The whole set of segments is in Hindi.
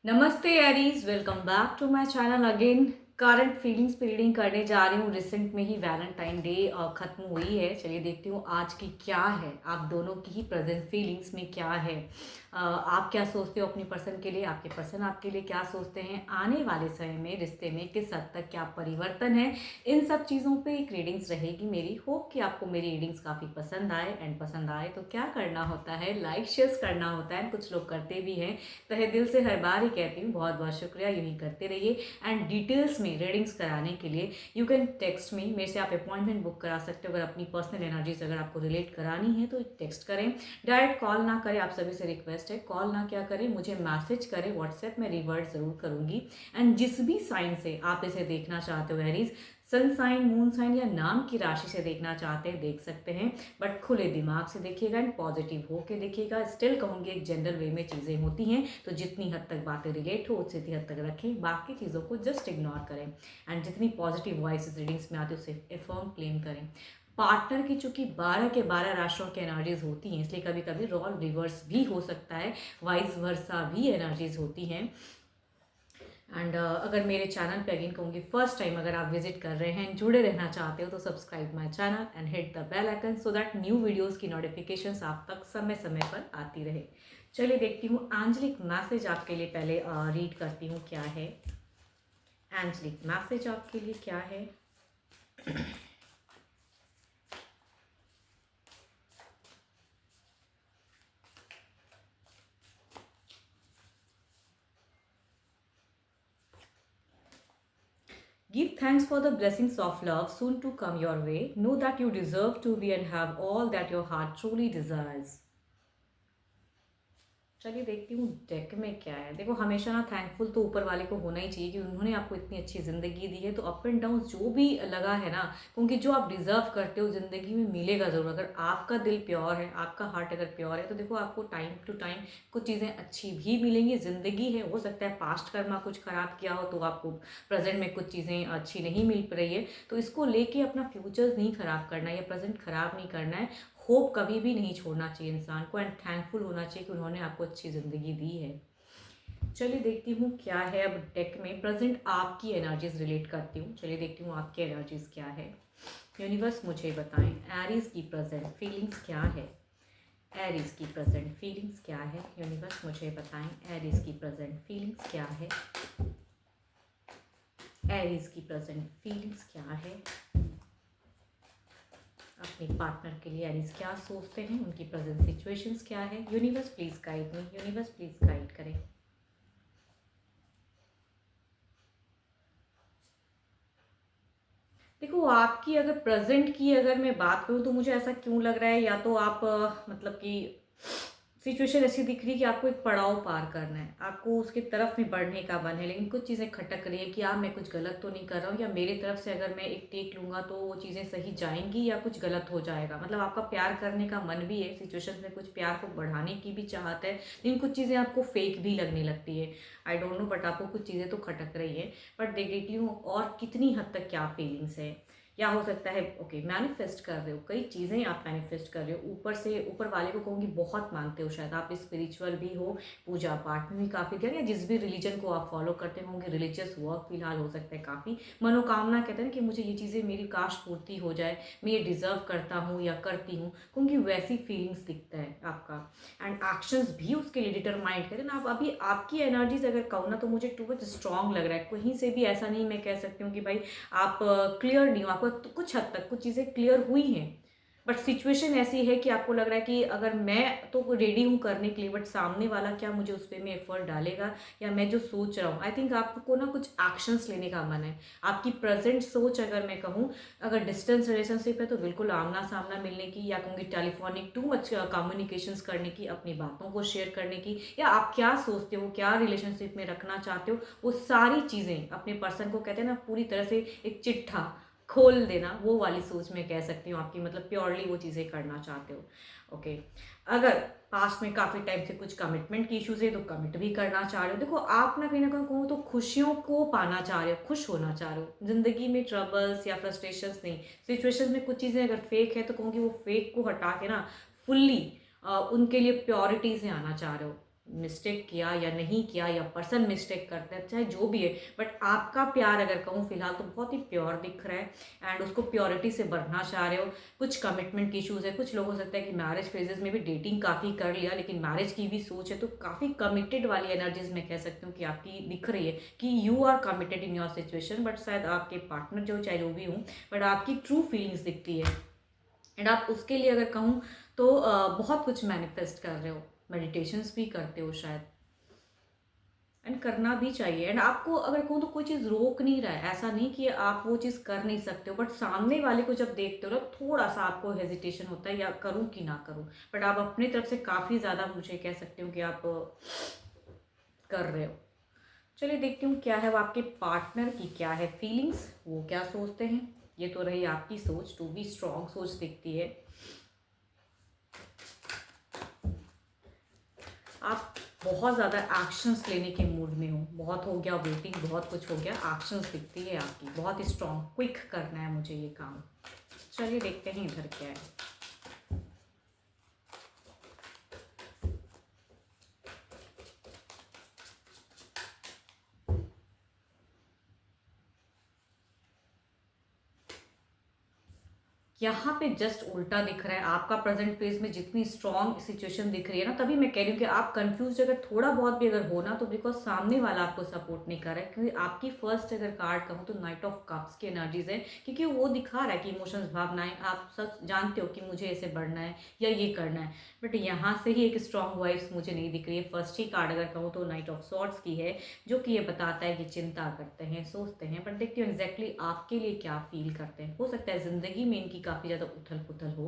नमस्ते Aries, welcome back to my channel again. Current feelings पे रीडिंग करने जा रही हूँ। रिसेंट में ही वैलेंटाइन डे खत्म हुई है। चलिए देखती हूँ आज की क्या है, आप दोनों की ही प्रेजेंट फीलिंग्स में क्या है। आप क्या सोचते हो अपनी पर्सन के लिए, आपके पर्सन आपके लिए क्या सोचते हैं, आने वाले समय में रिश्ते में किस हद तक क्या परिवर्तन है, इन सब चीज़ों पे एक रीडिंग्स रहेगी मेरी। होप कि आपको मेरी रीडिंग्स काफ़ी पसंद आए, एंड पसंद आए तो क्या करना होता है, लाइक शेयर करना होता है। कुछ लोग करते भी हैं, तहे दिल से हर बार ही कहती हूँ बहुत बहुत शुक्रिया, यूँ ही करते रहिए। एंड डिटेल्स में रीडिंग्स कराने के लिए यू कैन टेक्स्ट मी, मेरे से आप अपॉइंटमेंट बुक करा सकते हो। अगर अपनी पर्सनल एनर्जीज अगर आपको रिलेट करानी है तो टेक्स्ट करें, डायरेक्ट कॉल ना करें। आप सभी से रिक्वेस्ट है, कॉल ना क्या करें, मुझे मैसेज करें व्हाट्सएप में, रिवर्ट ज़रूर करूँगी। एंड जिस भी साइन से आप इसे देखना चाहते हो Aries, sun sign, moon sign या नाम की राशि से देखना चाहते हैं देख सकते हैं, बट खुले दिमाग से देखिएगा एंड पॉजिटिव होके देखिएगा। स्टिल कहूँगी एक जनरल वे में चीज़ें होती हैं, तो जितनी हद तक बातें रिलेट हो उतनी हद तक रखें, बाकी चीज़ों को जस्ट इग्नोर करें। एंड जितनी पॉजिटिव वॉइस रीडिंग्स में आती है उसे एफर्म क्लेम करें। पार्टनर की चूंकि 12 के 12 राशियों की एनर्जीज होती हैं, इसलिए कभी कभी रोल रिवर्स भी हो सकता है, वाइस वर्सा भी एनर्जीज होती हैं। एंड अगर मेरे चैनल पे अगेन कहूँगी फर्स्ट टाइम अगर आप विजिट कर रहे हैं, जुड़े रहना चाहते हो तो subscribe my channel and hit the bell icon so that new videos की नोटिफिकेशंस आप तक समय समय पर आती रहे। चलिए देखती हूँ एंजलिक मैसेज आपके लिए, पहले रीड करती हूँ क्या है। एंजलिक मैसेज आपके लिए क्या है। Give thanks for the blessings of love soon to come your way. Know that you deserve to be and have all that your heart truly desires. चलिए देखती हूँ डेक में क्या है। देखो हमेशा ना थैंकफुल तो ऊपर वाले को होना ही चाहिए कि उन्होंने आपको इतनी अच्छी ज़िंदगी दी है। तो अप एंड डाउन जो भी लगा है ना, क्योंकि जो आप डिज़र्व करते हो ज़िंदगी में मिलेगा ज़रूर। अगर आपका दिल प्योर है, आपका हार्ट अगर प्योर है, तो देखो आपको टाइम टू टाइम कुछ चीज़ें अच्छी भी मिलेंगी। ज़िंदगी है, हो सकता है पास्ट कर्मा कुछ ख़राब किया हो तो आपको प्रेजेंट में कुछ चीज़ें अच्छी नहीं मिल रही है। तो इसको लेके अपना फ्यूचर्स नहीं ख़राब करना है या प्रेजेंट ख़राब नहीं करना है। होप कभी भी नहीं छोड़ना चाहिए इंसान को, एंड थैंकफुल होना चाहिए कि उन्होंने आपको अच्छी ज़िंदगी दी है। चलिए देखती हूँ क्या है। अब डेक में प्रेजेंट आपकी एनर्जीज रिलेट करती हूँ। चलिए देखती हूँ आपकी एनर्जीज क्या है। यूनिवर्स मुझे बताएं एरीज की प्रेजेंट फीलिंग्स क्या है। एरीज की प्रेजेंट फीलिंग्स क्या है। यूनिवर्स मुझे बताएं एरीज की प्रेजेंट फीलिंग्स क्या है। एरीज की प्रेजेंट फीलिंग्स क्या है। अपने पार्टनर के लिए एरीज क्या सोचते हैं, उनकी प्रेजेंट सिचुएशंस क्या है। Universe please guide me, universe please guide करें। देखो आपकी अगर प्रेजेंट की अगर मैं बात करूँ तो मुझे ऐसा क्यों लग रहा है, या तो आप मतलब कि सिचुएशन ऐसी दिख रही है कि आपको एक पड़ाव पार करना है, आपको उसकी तरफ में बढ़ने का मन है, लेकिन कुछ चीज़ें खटक रही है कि यार मैं कुछ गलत तो नहीं कर रहा हूँ, या मेरी तरफ से अगर मैं एक टेक लूँगा तो वो चीज़ें सही जाएंगी या कुछ गलत हो जाएगा। मतलब आपका प्यार करने का मन भी है, सिचुएशन में कुछ प्यार को बढ़ाने की भी चाहत है, लेकिन कुछ चीज़ें आपको फेक भी लगने लगती है। आई डोंट नो, बट आपको कुछ चीज़ें तो खटक रही है। बट देख लेती हूँ और कितनी हद तक क्या फीलिंग्स है। या हो सकता है ओके मैनिफेस्ट कर रहे हो, कई चीज़ें आप मैनिफेस्ट कर रहे हो, ऊपर से ऊपर वाले को कहूँगी बहुत मानते हो, शायद आप स्पिरिचुअल भी हो, पूजा पाठ में भी काफ़ी देर, या जिस भी रिलीजन को आप फॉलो करते होंगे, रिलीजियस वर्क फिलहाल हो सकता है काफ़ी। मनोकामना कहते हैं कि मुझे ये चीज़ें मेरी काश पूर्ति हो जाए, मैं ये डिजर्व करता हूँ या करती हूँ, क्योंकि वैसी फीलिंग्स दिखता है आपका। एंड एक्शंस भी उसके लिए डिटरमाइंड कहते हैं ना। आप अभी आपकी एनर्जीज अगर कहूँ ना तो मुझे टू मच स्ट्रॉन्ग लग रहा है। कहीं से भी ऐसा नहीं मैं कह सकती हूँ कि भाई आप क्लियर नहीं हो, आपको तो कुछ हद तक कुछ चीज़ें क्लियर हुई हैं, बट सिचुएशन ऐसी है कि आपको लग रहा है कि अगर मैं तो रेडी हूँ करने के लिए, बट सामने वाला क्या मुझे उस पर में एफर्ट डालेगा, या मैं जो सोच रहा हूँ। आई थिंक आपको ना कुछ एक्शंस लेने का मन है। आपकी प्रेजेंट सोच अगर मैं कहूँ, अगर डिस्टेंस रिलेशनशिप है तो बिल्कुल आमना सामना मिलने की, या कहूँगी टेलीफोनिक टू मच कम्युनिकेशंस करने की, अपनी बातों को शेयर करने की, या आप क्या सोचते हो, क्या रिलेशनशिप में रखना चाहते हो, वो सारी चीज़ें अपने पर्सन को कहते हैं ना पूरी तरह से एक चिट्ठा खोल देना, वो वाली सोच में कह सकती हूँ आपकी। मतलब प्योरली वो चीज़ें करना चाहते हो। ओके, अगर पास्ट में काफ़ी टाइम से कुछ कमिटमेंट की इश्यूज है तो कमिट भी करना चाह रहे हो। देखो आप ना कहीं ना कहीं कहूँ तो खुशियों को पाना चाह रहे हो, खुश होना चाह रहे हो जिंदगी में, ट्रबल्स या फ्रस्ट्रेशंस नहीं। सिचुएशन में कुछ चीज़ें अगर फेक है तो कहूँगी वो फेक को हटा के ना फुल्ली उनके लिए प्योरिटी से आना चाह रहे हो। मिस्टेक किया या नहीं किया, या पर्सन मिस्टेक करता है, चाहे जो भी है, बट आपका प्यार अगर कहूँ फिलहाल तो बहुत ही प्योर दिख रहा है एंड उसको प्योरिटी से भरना चाह रहे हो। कुछ कमिटमेंट की इशूज़ है, कुछ लोग हो सकता है कि मैरिज फेजेस में भी डेटिंग काफ़ी कर लिया लेकिन मैरिज की भी सोच है, तो काफ़ी कमिटेड वाली एनर्जीज मैं कह सकती हूँ कि आपकी दिख रही है कि you are committed in your situation, but शायद आपके पार्टनर जो चाहे जो भी हूँ, बट आपकी ट्रू फीलिंग्स दिखती है एंड आप उसके लिए अगर कहूँ तो बहुत कुछ मैनिफेस्ट कर रहे हो, मेडिटेशंस भी करते हो शायद, एंड करना भी चाहिए। एंड आपको अगर कहूँ तो कोई चीज़ रोक नहीं रहा है, ऐसा नहीं कि आप वो चीज़ कर नहीं सकते हो, बट सामने वाले को जब देखते हो ना थोड़ा सा आपको हेजिटेशन होता है या करूँ कि ना करूँ, बट आप अपनी तरफ से काफ़ी ज़्यादा मुझे कह सकती हूँ कि आप कर रहे हो। चलिए देखती हूँ क्या है वो आपके पार्टनर की क्या है फीलिंग्स, वो क्या सोचते हैं। ये तो रही आपकी सोच, टू बी स्ट्रॉन्ग सोच दिखती है। आप बहुत ज़्यादा एक्शंस लेने के मूड में हो, बहुत हो गया वेटिंग, बहुत कुछ हो गया, एक्शंस दिखती है आपकी, बहुत स्ट्रॉन्ग, क्विक करना है मुझे ये काम। चलिए देखते हैं इधर क्या है। यहाँ पे जस्ट उल्टा दिख रहा है, आपका प्रेजेंट फेज में जितनी स्ट्रॉन्ग सिचुएशन दिख रही है ना, तभी मैं कह रही हूँ कि आप कंफ्यूज अगर थोड़ा बहुत भी अगर हो ना, तो बिकॉज सामने वाला आपको सपोर्ट नहीं कर रहा है, क्योंकि आपकी फर्स्ट अगर कार्ड कहूँ तो नाइट ऑफ कप्स की एनर्जीज है, क्योंकि वो दिखा रहा है कि इमोशंस, भावनाएं, आप सब जानते हो कि मुझे ऐसे बढ़ना है या ये करना है, बट यहाँ से ही एक स्ट्रॉन्ग वाइब्स मुझे नहीं दिख रही है। फर्स्ट ही कार्ड अगर कहूँ तो नाइट ऑफ सॉर्ड्स की है, जो कि ये बताता है कि चिंता करते हैं, सोचते हैं, बट देखती हूँ एग्जैक्टली आपके लिए क्या फील करते हैं। हो सकता है जिंदगी में इनकी काफ़ी ज़्यादा उथल पुथल हो।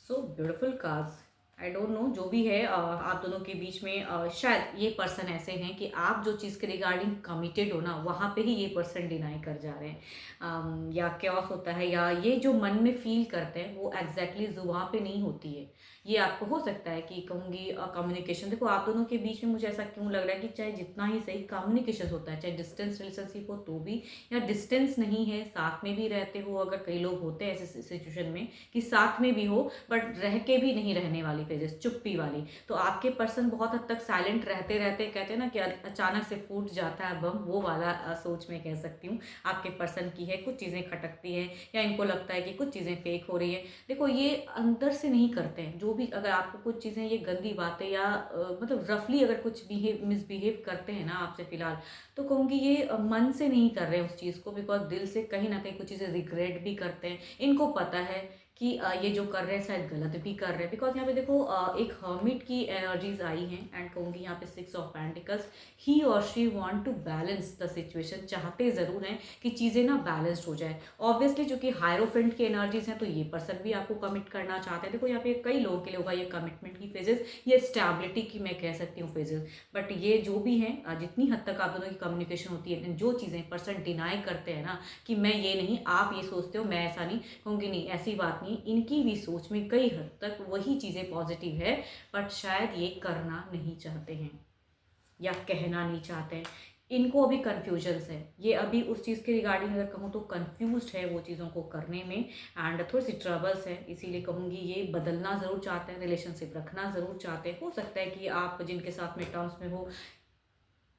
So beautiful cards. I don't know जो भी है आप दोनों के बीच में शायद ये पर्सन ऐसे हैं कि आप जो चीज़ के रिगार्डिंग कमिटेड हो ना, वहाँ पे ही ये पर्सन डिनाई कर जा रहे हैं, या क्योस होता है, या ये जो मन में फील करते हैं वो एग्जैक्टली जुबान पे नहीं होती है। ये आपको हो सकता है कि कहूँगी कम्युनिकेशन, देखो आप दोनों के बीच में मुझे ऐसा क्यों लग रहा है कि चाहे जितना ही सही कम्युनिकेशन होता है, चाहे डिस्टेंस रिलेशनशिप हो तो भी, या डिस्टेंस नहीं है साथ में भी रहते हो, अगर कई लोग होते हैं ऐसे सिचुएशन में कि साथ में भी हो बट रह के भी नहीं रहने वाली फेजेस, चुप्पी वाली, तो आपके पर्सन बहुत हद तक साइलेंट रहते रहते, कहते हैं ना कि अचानक से फूट जाता है बम, वो वाला सोच में कह सकती हूँ आपके पर्सन की है। कुछ चीज़ें खटकती हैं या इनको लगता है कि कुछ चीज़ें फेक हो रही है। देखो ये अंदर से नहीं करते हैं, जो भी अगर आपको कुछ चीज़ें ये गंदी बातें या मतलब रफली अगर कुछ बिहेव मिसबिहेव करते हैं ना आपसे फिलहाल, तो कहूँगी ये मन से नहीं कर रहे हैं उस चीज़ को, बिकॉज दिल से कहीं ना कहीं कुछ चीज़ें रिग्रेट भी करते हैं। इनको पता है कि ये जो कर रहे हैं शायद गलत भी कर रहे हैं, बिकॉज यहाँ पे देखो एक हर्मिट की एनर्जीज आई हैं एंड कहूँगी यहाँ पे 6 of pentacles, he or she want to balance the situation, चाहते ज़रूर हैं कि चीज़ें ना बैलेंस्ड हो जाए। ऑब्वियसली जो कि हायरोफेंट की एनर्जीज हैं, तो ये पर्सन भी आपको कमिट करना चाहते हैं। देखो यहाँ पे कई लोगों के लिए होगा ये कमिटमेंट की फेजेस, ये स्टेबिलिटी की मैं कह सकती हूँ फेजेस, बट ये जो भी हैं जितनी हद तक आप दोनों की कम्युनिकेशन होती है, जो चीज़ें पर्सन डिनाई करते हैं ना कि मैं ये नहीं, आप ये सोचते हो, मैं ऐसा नहीं कहूँगी, नहीं ऐसी बात नहीं, इनकी भी सोच में कई हद तक वही चीज़ें पॉजिटिव है, बट शायद ये करना नहीं चाहते हैं या कहना नहीं चाहते हैं। इनको अभी कन्फ्यूजन्स है, ये अभी उस चीज़ के रिगार्डिंग अगर कहूँ तो कन्फ्यूज्ड है वो चीज़ों को करने में, एंड थोड़ी सी ट्रबल्स है, इसीलिए कहूँगी ये बदलना ज़रूर चाहते हैं, रिलेशनशिप रखना ज़रूर चाहते हैं। हो सकता है कि आप जिनके साथ में टर्म्स में हो,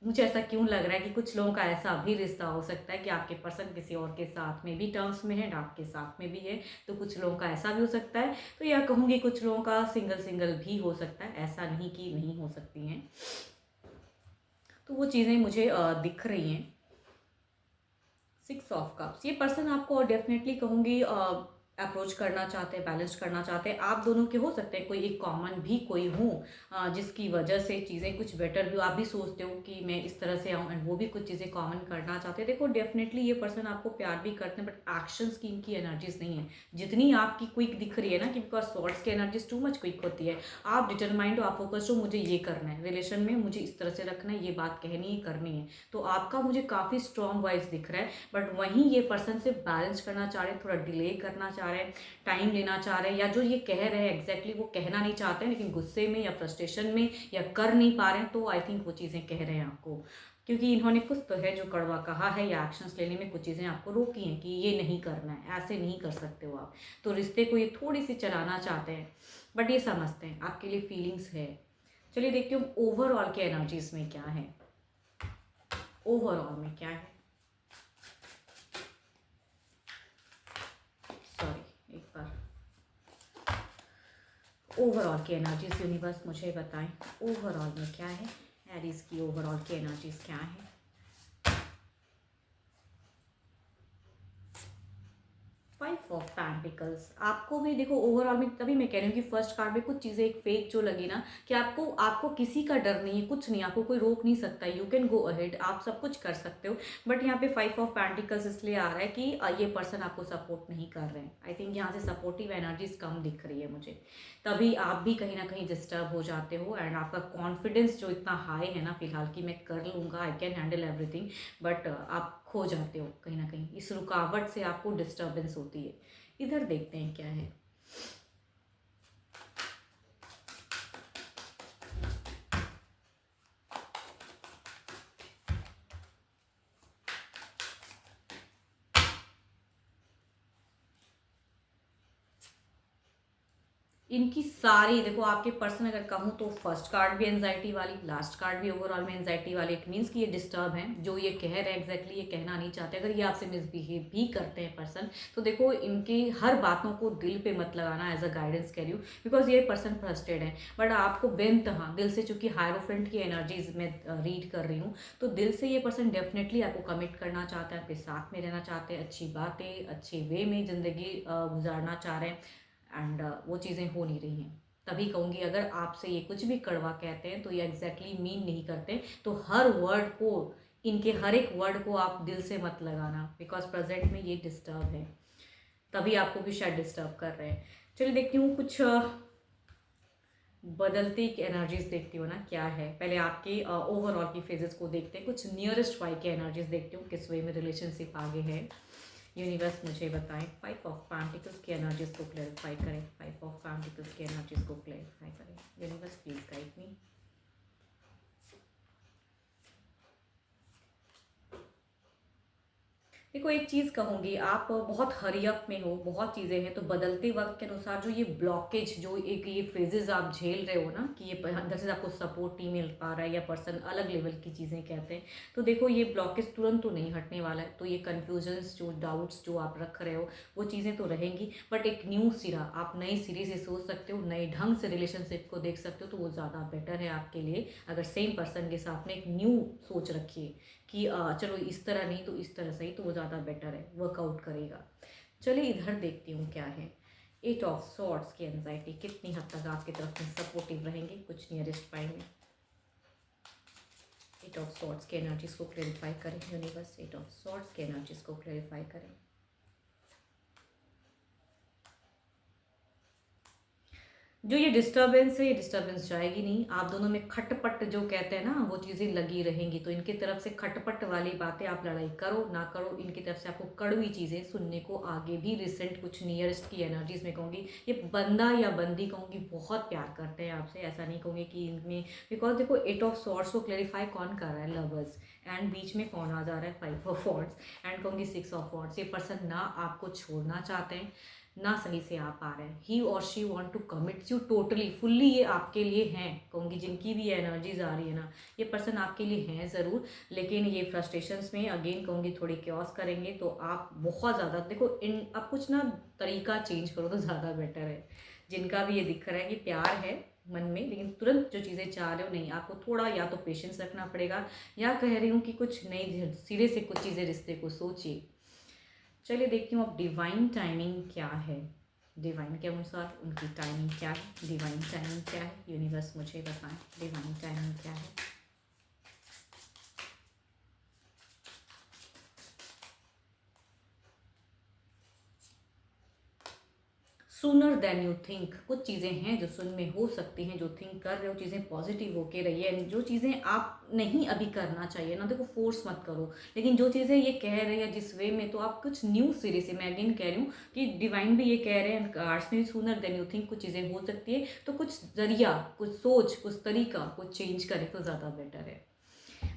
मुझे ऐसा क्यों लग रहा है कि कुछ लोगों का ऐसा भी रिश्ता हो सकता है कि आपके पर्सन किसी और के साथ में भी टर्म्स में है, आपके साथ में भी है, तो कुछ लोगों का ऐसा भी हो सकता है। तो या कहूँगी कुछ लोगों का सिंगल सिंगल भी हो सकता है, ऐसा नहीं कि नहीं हो सकती हैं। तो वो चीज़ें मुझे दिख रही हैं। 6 ऑफ कप्स, ये पर्सन आपको डेफिनेटली कहूँगी अप्रोच करना चाहते हैं, बैलेंस करना चाहते हैं। आप दोनों के हो सकते हैं कोई एक कॉमन भी कोई हो जिसकी वजह से चीज़ें कुछ बेटर भी हो, आप भी सोचते हो कि मैं इस तरह से आऊँ, एंड वो भी कुछ चीज़ें कॉमन करना चाहते हैं। देखो डेफिनेटली ये पर्सन आपको प्यार भी करते हैं, बट एक्शंस की इनकी एनर्जीज नहीं है जितनी आपकी क्विक दिख रही है ना, कि बिकॉज सॉर्ट्स की एनर्जीज टू मच क्विक होती है। आप डिटरमाइंड हो, आप फोकस्ड हो, मुझे ये करना है रिलेशन में, मुझे इस तरह से रखना है, ये बात कहनी है, करनी है, तो आपका मुझे काफ़ी स्ट्रॉन्ग वाइज दिख रहा है। बट वहीं ये पर्सन से बैलेंस करना चाह रहे हैं, थोड़ा डिले करना चाह चाह रहे हैं, टाइम लेना चाह रहे हैं, या जो ये कह रहे हैं एग्जैक्टली वो कहना नहीं चाहते हैं लेकिन गुस्से में या फ्रस्ट्रेशन में या कर नहीं पा रहे हैं, तो आई थिंक वो चीज़ें कह रहे हैं आपको, क्योंकि इन्होंने कुछ तो है जो कड़वा कहा है या एक्शंस लेने में कुछ चीज़ें आपको रोकी हैं कि ये नहीं करना है, ऐसे नहीं कर सकते हो आप। तो रिश्ते को ये थोड़ी सी चलाना चाहते हैं, बट ये समझते हैं आपके लिए फीलिंग्स है। चलिए देखते हूँ ओवरऑल के एनर्जीज में क्या है, ओवरऑल में क्या है। सॉरी, एक बार ओवरऑल की एनर्जीज यूनिवर्स मुझे बताएं, ओवरऑल में क्या है, एरीज की ओवरऑल की एनर्जीज क्या है। 5 ऑफ पेंटिकल्स आपको भी देखो ओवरऑल में, तभी मैं कह रही हूँ कि फर्स्ट कार्ड में कुछ चीज़ें एक फेक जो लगी ना, कि आपको आपको किसी का डर नहीं है, कुछ नहीं, आपको कोई रोक नहीं सकता, यू कैन गो अहेड, आप सब कुछ कर सकते हो। बट यहाँ पे 5 ऑफ पेंटिकल्स इसलिए आ रहा है कि ये पर्सन आपको सपोर्ट नहीं कर रहे हैं। आई थिंक यहाँ से सपोर्टिव एनर्जीज कम दिख रही है मुझे, तभी आप भी कहीं ना कहीं डिस्टर्ब हो जाते हो। एंड आपका कॉन्फिडेंस जो इतना हाई है ना फिलहाल कि मैं कर लूँगा, I can handle everything, but आप खो जाते हो कहीं ना कहीं, इस रुकावट से आपको डिस्टर्बेंस होती है। इधर देखते हैं क्या है। इनकी सारी देखो, आपके पर्सन अगर कहूँ तो फर्स्ट कार्ड भी एंजाइटी वाली, लास्ट कार्ड भी ओवरऑल में एंजाइटी वाली। इट मीन्स कि ये डिस्टर्ब हैं, जो ये कह रहे हैं एग्जैक्टली ये कहना नहीं चाहते। अगर ये आपसे मिसबिहेव भी करते हैं पर्सन, तो देखो इनकी हर बातों को दिल पे मत लगाना, एज अ गाइडेंस कह रही हूँ, बिकॉज ये पर्सन फ्रस्ट्रेटेड है। बट आपको बेनतहा दिल से, चूंकि हायरोफेंट की एनर्जीज में रीड कर रही हूँ, तो दिल से ये पर्सन डेफिनेटली आपको कमिट करना चाहता है, आपके साथ में रहना चाहते हैं, अच्छी बातें अच्छे वे में ज़िंदगी गुजारना चाह रहे हैं। एंड वो चीज़ें हो नहीं रही हैं। तभी कहूँगी अगर आपसे ये कुछ भी कड़वा कहते हैं तो ये एग्जैक्टली मीन नहीं करते, तो हर वर्ड को, इनके हर एक वर्ड को आप दिल से मत लगाना, बिकॉज प्रेजेंट में ये डिस्टर्ब है, तभी आपको भी शायद डिस्टर्ब कर रहे हैं। चलिए देखती हूँ कुछ बदलती एनर्जीज देखती हूँ ना क्या है। पहले आपके ओवरऑल की फेजेस को देखते हैं, कुछ नियरेस्ट वाई की एनर्जीज देखती हूँ, किस वे में रिलेशनशिप आगे है। यूनिवर्स मुझे बताएं 5 ऑफ पेंटिकल्स की एनर्जीज को क्लैरिफाई करें, 5 ऑफ पेंटिकल्स की एनर्जीज को क्लैरिफाई करें। Universe please guide me. देखो एक चीज़ कहूँगी, आप बहुत हरियप में हो, बहुत चीज़ें हैं, तो बदलते वक्त के अनुसार जो ये ब्लॉकेज, जो एक ये फेजेस आप झेल रहे हो ना, कि ये अंदर से आपको सपोर्ट नहीं मिल पा रहा है या पर्सन अलग लेवल की चीज़ें कहते हैं, तो देखो ये ब्लॉकेज तुरंत तो नहीं हटने वाला है। तो ये कन्फ्यूजन्स, जो डाउट्स जो आप रख रहे हो, वो चीज़ें तो रहेंगी, बट एक न्यू सिरा, आप नए सिरे से सोच सकते हो, नए ढंग से रिलेशनशिप को देख सकते हो, तो वो ज़्यादा बेटर है आपके लिए। अगर सेम पर्सन के साथ में एक न्यू सोच रखिए कि चलो इस तरह नहीं तो इस तरह सही, तो वो ज़्यादा बेटर है, वर्कआउट करेगा। चलिए इधर देखती हूँ क्या है। 8 ऑफ सॉर्ड्स की एंजाइटी कितनी हद तक आपकी तरफ में सपोर्टिव रहेंगे, कुछ नियरेस्ट पाई में। 8 ऑफ सॉर्ड्स की एनर्जीज को क्लैरिफाई करें यूनिवर्स, 8 ऑफ सॉर्ड्स की एनर्जीज को क्लैरिफाई करें। जो ये डिस्टर्बेंस है, ये डिस्टर्बेंस जाएगी नहीं, आप दोनों में खटपट जो कहते हैं ना, वो चीज़ें लगी रहेंगी। तो इनकी तरफ से खटपट वाली बातें, आप लड़ाई करो ना करो, इनकी तरफ से आपको कड़वी चीज़ें सुनने को आगे भी रिसेंट कुछ नियरेस्ट की एनर्जीज में कहूँगी, ये बंदा या बंदी कहूँगी बहुत प्यार करते हैं आपसे, ऐसा नहीं कहूँगी कि इनमें, बिकॉज देखो 8 ऑफ सॉर्ड्स को क्लैरिफाई कौन कर रहा है, लवर्स, एंड बीच में कौन आ जा रहा है, 5 ऑफ वॉन्ड्स, एंड कहूँगी 6 ऑफ वॉन्ड्स। ये पर्सन ना आपको छोड़ना चाहते हैं, ना सही से आप आ रहे हैं। He or she want to commit you totally fully, ये आपके लिए हैं कहूँगी, जिनकी भी एनर्जीज आ रही है ना, ये पर्सन आपके लिए हैं ज़रूर, लेकिन ये फ्रस्ट्रेशंस में अगेन कहूँगी थोड़ी क्योस करेंगे, तो आप बहुत ज़्यादा देखो इन, आप कुछ ना तरीका चेंज करो तो ज़्यादा बेटर है। जिनका भी ये दिख रहा है कि प्यार है मन में, लेकिन तुरंत जो चीज़ें चाह रहे हो नहीं, आपको थोड़ा या तो पेशेंस रखना पड़ेगा, या कह रही हूँ कि कुछ नई सिरे से कुछ चीज़ें रिश्ते को सोचिए। चलिए देखती हूँ अब डिवाइन टाइमिंग क्या है, डिवाइन के अनुसार उनकी टाइमिंग क्या है, डिवाइन टाइमिंग क्या है, यूनिवर्स मुझे बताएं डिवाइन टाइमिंग क्या है। Sooner than you think. कुछ चीज़ें हैं जो सुन में हो सकती हैं, जो थिंक कर रहे हो चीज़ें पॉजिटिव होके रही है। जो चीज़ें आप नहीं अभी करना चाहिए ना, देखो फोर्स मत करो, लेकिन जो चीज़ें ये कह रहे हैं जिस वे में, तो आप कुछ न्यू सिरे से, मैं अगेन कह रही हूँ कि डिवाइन भी ये कह रहे हैं, आर्ट्स में भी सूनर देन यू थिंक कुछ चीज़ें हो सकती है, तो कुछ जरिया, कुछ सोच, कुछ तरीका, कुछ चेंज करें तो ज़्यादा बेटर है।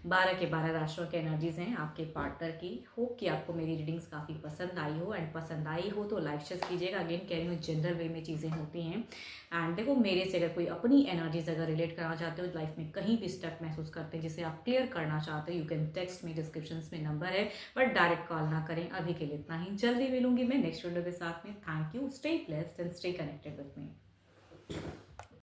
12 के 12 राशियों के एनर्जीज हैं आपके पार्टनर की। होप कि आपको मेरी रीडिंग्स काफ़ी पसंद आई हो, एंड पसंद आई हो तो लाइक शेयर कीजिएगा। अगेन कह रही हूँ जनरल वे में चीज़ें होती हैं। एंड देखो, मेरे से अगर कोई अपनी एनर्जीज अगर रिलेट करना चाहते हो, लाइफ में कहीं भी स्टक महसूस करते हैं जिसे आप क्लियर करना चाहते हो, you can text me, description में नंबर है, बट डायरेक्ट कॉल ना करें। अभी के लिए इतना ही, जल्दी मिलूंगी मैं नेक्स्ट वीडियो के साथ में। Thank you, stay blessed and stay connected with me.